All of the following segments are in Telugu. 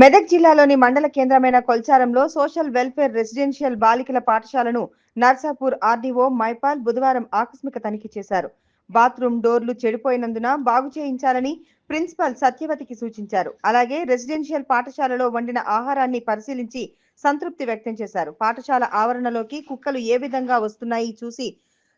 మెదక్ జిల్లాలోని మండల కేంద్రమైన కొల్చారంలో సోషల్ వెల్ఫేర్ రెసిడెన్షియల్ బాలికల పాఠశాలను నర్సాపూర్ ఆర్డీఓ మైపాల్ బుధవారం ఆకస్మిక తనిఖీ చేశారు. బాత్రూమ్ డోర్లు చెడిపోయినందున బాగు చేయించాలని ప్రిన్సిపల్ సత్యవతికి సూచించారు. అలాగే రెసిడెన్షియల్ పాఠశాలలో వండిన ఆహారాన్ని పరిశీలించి సంతృప్తి వ్యక్తం చేశారు. పాఠశాల ఆవరణలోకి కుక్కలు ఏ విధంగా వస్తున్నాయి చూసి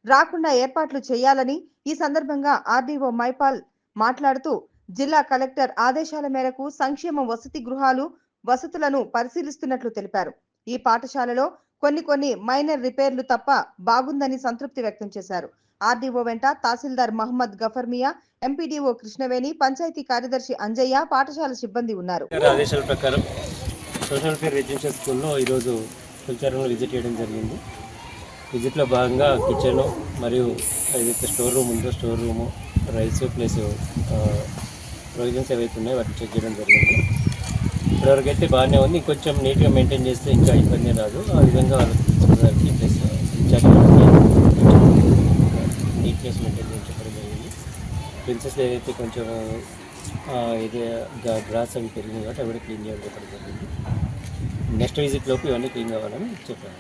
రాకుండా ఏర్పాట్లు చేయాలని ఈ సందర్భంగా ఆర్డీఓ మైపాల్ మాట్లాడుతూ జిల్లా కలెక్టర్ ఆదేశాల మేరకు సంక్షేమ వసతి గృహాలు వసతులను పరిశీలిస్తున్నట్లు తెలిపారు. ఈ పాఠశాలలో కొన్ని మైనర్ రిపేర్లు తప్ప బాగుందని సంతృప్తి వ్యక్తం చేశారు. ఆర్డీఓ వెంట తహసీల్దార్ మహమ్మద్ గఫర్మియా, ఎంపీడీఓ కృష్ణవేణి, పంచాయతీ కార్యదర్శి అంజయ్య, పాఠశాల సిబ్బంది ఉన్నారు. ఆదేశాల ప్రకారం సోషల్ వెల్ఫేర్ రెసిడెన్షియల్ స్కూల్లో ఈరోజు కొల్చారంలో విజిట్ చేయడం జరిగింది. విజిట్లో భాగంగా కిచెను మరియు ఏదైతే స్టోర్ రూమ్ ఉందో store room, rice plus provisions ఏవైతే ఉన్నాయో వాటిని చెక్ చేయడం జరిగింది. ఇప్పటివరకు అయితే బాగానే ఉంది. ఇంకొంచెం నీట్గా మెయింటైన్ చేస్తే ఇంకా ఇబ్బంది రాదు. ఆ విధంగా వాళ్ళకి తీసుకోవడానికి ప్లస్ నీట్నెస్ మెయింటైన్ చేసి చెప్పడం జరిగింది. ప్రిన్సెస్ ఏదైతే కొంచెం ఇది గ్రాస్ అవి పెరిగింది కాబట్టి అవి క్లీన్ చేయడం చెప్పడం జరిగింది. నెక్స్ట్ విజిట్ లోపు ఇవన్నీ క్లీన్ కావాలని చెప్పారు.